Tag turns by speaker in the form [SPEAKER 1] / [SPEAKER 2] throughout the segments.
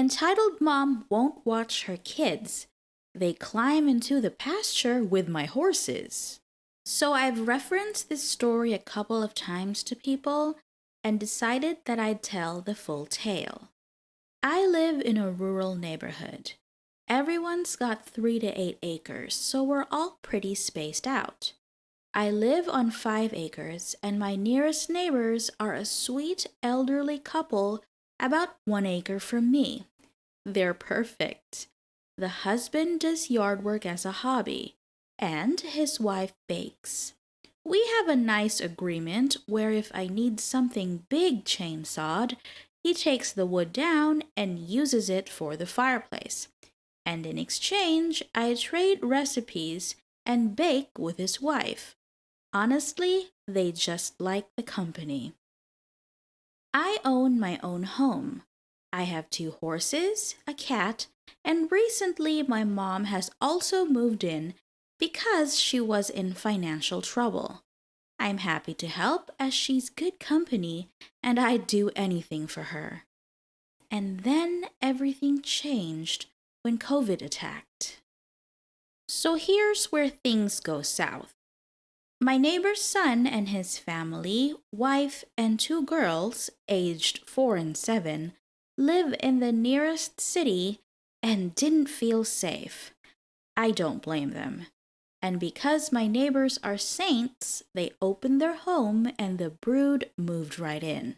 [SPEAKER 1] Entitled mom won't watch her kids. They climb into the pasture with my horses. So I've referenced this story a couple of times to people and decided that I'd tell the full tale. I live in a rural neighborhood. Everyone's got 3 to 8 acres, so we're all pretty spaced out. I live on 5 acres, and my nearest neighbors are a sweet elderly couple about 1 acre from me. They're perfect. The husband does yard work as a hobby, and his wife bakes. We have a nice agreement where if I need something big chainsawed, he takes the wood down and uses it for the fireplace. And in exchange, I trade recipes and bake with his wife. Honestly, they just like the company. I own my own home. I have 2 horses, a cat, and recently my mom has also moved in because she was in financial trouble. I'm happy to help as she's good company and I'd do anything for her. And then everything changed when COVID attacked. So here's where things go south. My neighbor's son and his family, wife, and 2 girls, aged 4 and 7, live in the nearest city and didn't feel safe. I don't blame them. And because my neighbors are saints, they opened their home and the brood moved right in.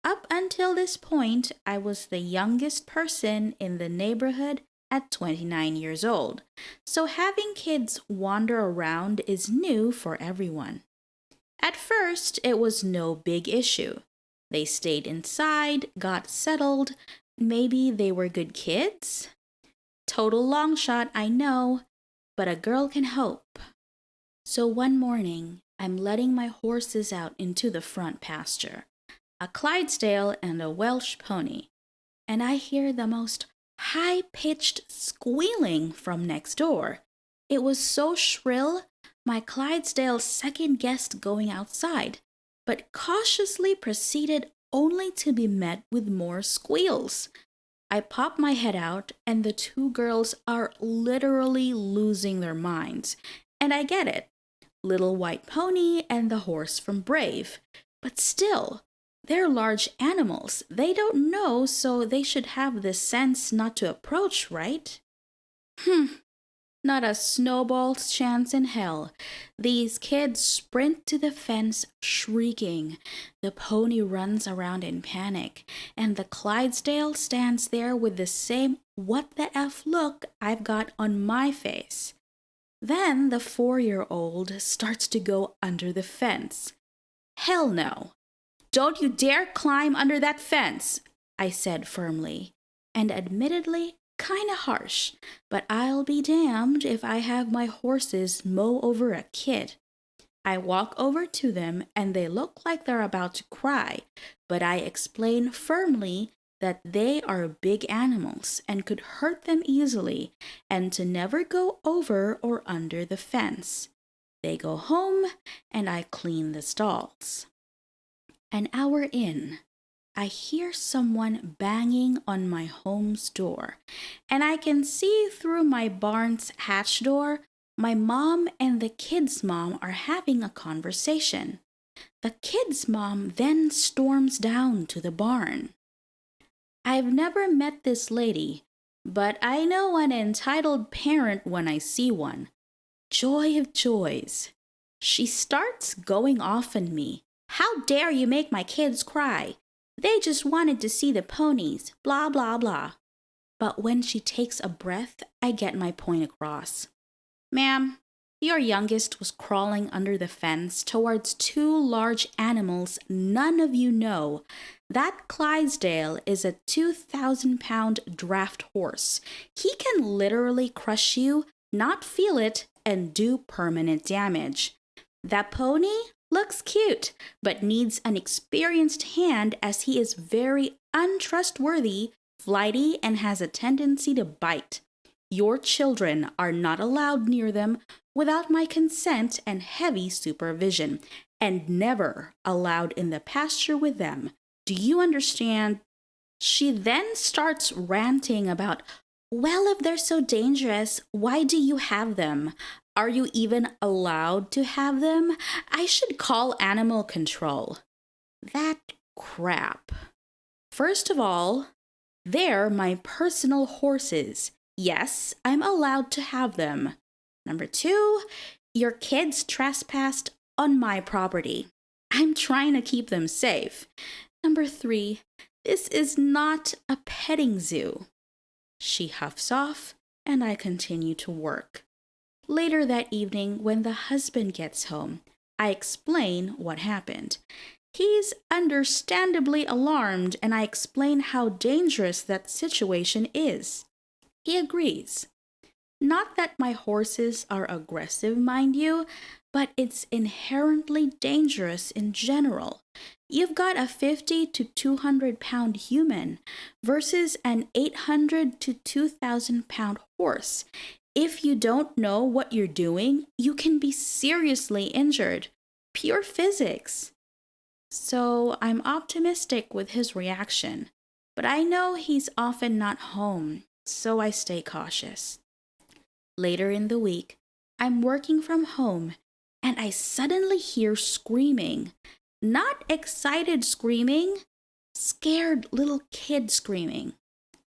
[SPEAKER 1] Up until this point, I was the youngest person in the neighborhood at 29 years old, so having kids wander around is new for everyone. At first, it was no big issue. They stayed inside, got settled, maybe they were good kids? Total long shot, I know, but a girl can hope. So one morning, I'm letting my horses out into the front pasture, a Clydesdale and a Welsh pony, and I hear the most high-pitched squealing from next door. It was so shrill, my Clydesdale second-guessed going outside, but cautiously proceeded only to be met with more squeals. I pop my head out, and the 2 girls are literally losing their minds. And I get it. Little White Pony and the horse from Brave. But still, they're large animals. They don't know, so they should have the sense not to approach, right? Not a snowball's chance in hell. These kids sprint to the fence shrieking. The pony runs around in panic, and the Clydesdale stands there with the same what the F look I've got on my face. Then the 4-year-old starts to go under the fence. Hell no. Don't you dare climb under that fence, I said firmly, and admittedly kinda harsh, but I'll be damned if I have my horses mow over a kid. I walk over to them and they look like they're about to cry, but I explain firmly that they are big animals and could hurt them easily and to never go over or under the fence. They go home and I clean the stalls. An hour in, I hear someone banging on my home's door, and I can see through my barn's hatch door my mom and the kids' mom are having a conversation. The kids' mom then storms down to the barn. I've never met this lady, but I know an entitled parent when I see one. Joy of joys. She starts going off on me. How dare you make my kids cry? They just wanted to see the ponies, blah, blah, blah. But when she takes a breath, I get my point across. Ma'am, your youngest was crawling under the fence towards 2 large animals none of you know. That Clydesdale is a 2,000-pound draft horse. He can literally crush you, not feel it, and do permanent damage. That pony looks cute, but needs an experienced hand as he is very untrustworthy, flighty, and has a tendency to bite. Your children are not allowed near them without my consent and heavy supervision, and never allowed in the pasture with them. Do you understand? She then starts ranting about, well, if they're so dangerous, why do you have them? Are you even allowed to have them? I should call animal control. That crap. First of all, they're my personal horses. Yes, I'm allowed to have them. Number two, your kids trespassed on my property. I'm trying to keep them safe. Number three, this is not a petting zoo. She huffs off, and I continue to work. Later that evening, when the husband gets home, I explain what happened. He's understandably alarmed, and I explain how dangerous that situation is. He agrees. Not that my horses are aggressive, mind you, but it's inherently dangerous in general. You've got a 50 to 200-pound human versus an 800 to 2,000-pound horse. If you don't know what you're doing, you can be seriously injured. Pure physics. So I'm optimistic with his reaction, but I know he's often not home, so I stay cautious. Later in the week, I'm working from home and I suddenly hear screaming. Not excited screaming, scared little kid screaming.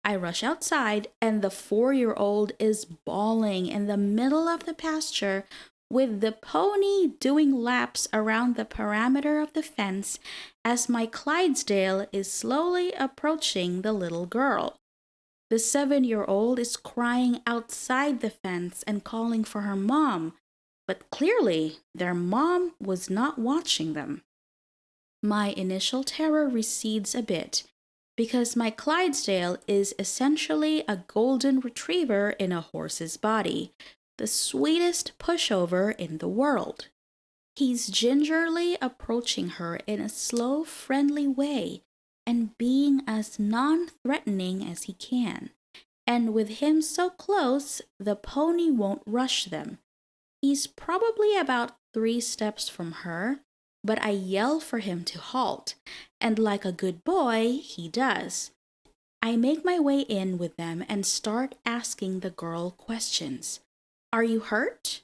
[SPEAKER 1] I rush outside and the 4-year-old is bawling in the middle of the pasture with the pony doing laps around the perimeter of the fence as my Clydesdale is slowly approaching the little girl. The 7-year-old is crying outside the fence and calling for her mom, but clearly their mom was not watching them. My initial terror recedes a bit because my Clydesdale is essentially a golden retriever in a horse's body, the sweetest pushover in the world. He's gingerly approaching her in a slow, friendly way and being as non-threatening as he can. And with him so close, the pony won't rush them. He's probably about 3 steps from her, but I yell for him to halt, and like a good boy, he does. I make my way in with them and start asking the girl questions. Are you hurt?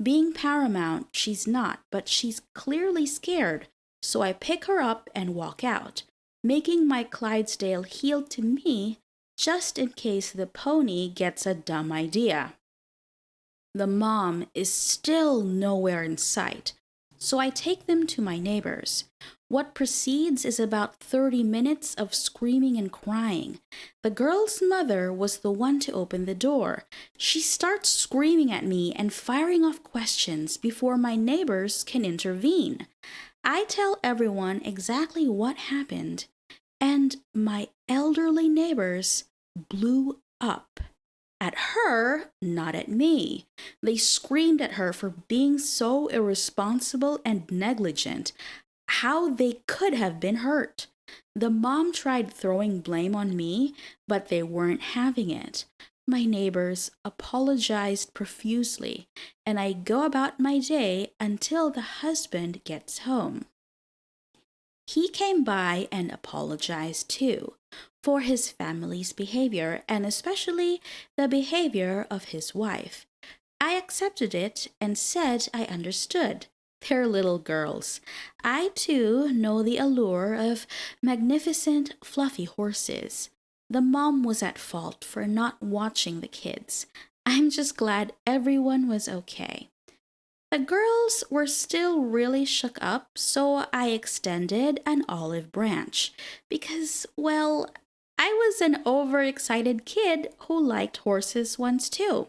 [SPEAKER 1] Being paramount, she's not, but she's clearly scared, so I pick her up and walk out, making my Clydesdale heel to me just in case the pony gets a dumb idea. The mom is still nowhere in sight, so I take them to my neighbors. What precedes is about 30 minutes of screaming and crying. The girl's mother was the one to open the door. She starts screaming at me and firing off questions before my neighbors can intervene. I tell everyone exactly what happened, and my elderly neighbors blew up. At her, not at me. They screamed at her for being so irresponsible and negligent. How they could have been hurt. The mom tried throwing blame on me, but they weren't having it. My neighbors apologized profusely, and I go about my day until the husband gets home. He came by and apologized too for his family's behavior and especially the behavior of his wife. I accepted it and said I understood. They're little girls. I too know the allure of magnificent, fluffy horses. The mom was at fault for not watching the kids. I'm just glad everyone was okay. The girls were still really shook up, so I extended an olive branch because, well, I was an overexcited kid who liked horses once too.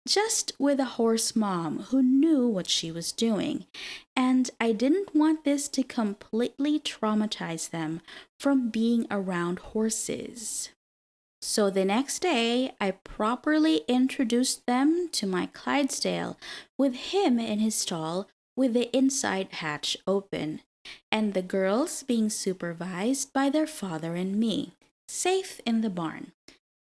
[SPEAKER 1] Just with a horse mom who knew what she was doing, and I didn't want this to completely traumatize them from being around horses. So the next day, I properly introduced them to my Clydesdale with him in his stall with the inside hatch open, and the girls being supervised by their father and me, safe in the barn.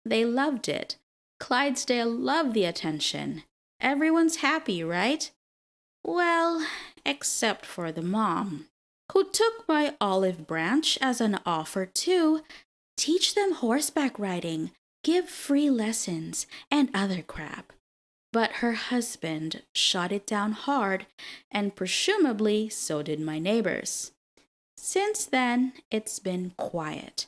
[SPEAKER 1] They loved it. Clydesdale loved the attention. Everyone's happy, right? Well, except for the mom, who took my olive branch as an offer to teach them horseback riding, give free lessons, and other crap. But her husband shot it down hard, and presumably so did my neighbors. Since then, it's been quiet.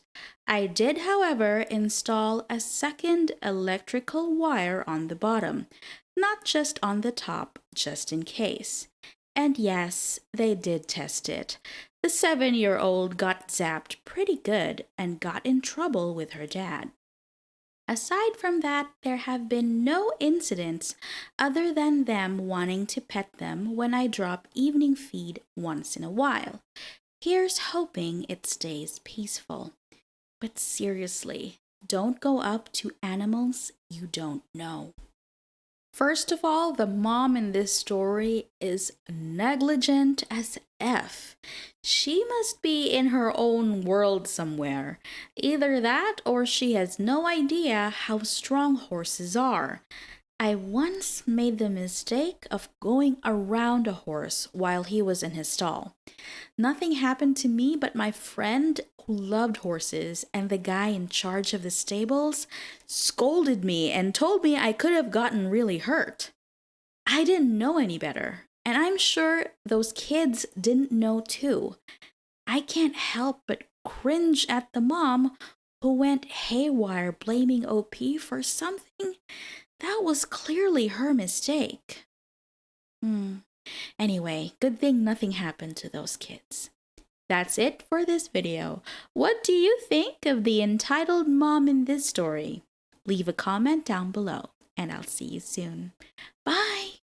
[SPEAKER 1] I did, however, install a second electrical wire on the bottom, not just on the top, just in case. And yes, they did test it. The 7-year-old got zapped pretty good and got in trouble with her dad. Aside from that, there have been no incidents other than them wanting to pet them when I drop evening feed once in a while. Here's hoping it stays peaceful. But seriously, don't go up to animals you don't know. First of all, the mom in this story is negligent as F. She must be in her own world somewhere. Either that or she has no idea how strong horses are. I once made the mistake of going around a horse while he was in his stall. Nothing happened to me, but my friend who loved horses and the guy in charge of the stables scolded me and told me I could have gotten really hurt. I didn't know any better, and I'm sure those kids didn't know too. I can't help but cringe at the mom who went haywire blaming OP for something that was clearly her mistake. Anyway, good thing nothing happened to those kids. That's it for this video. What do you think of the entitled mom in this story? Leave a comment down below, and I'll see you soon. Bye!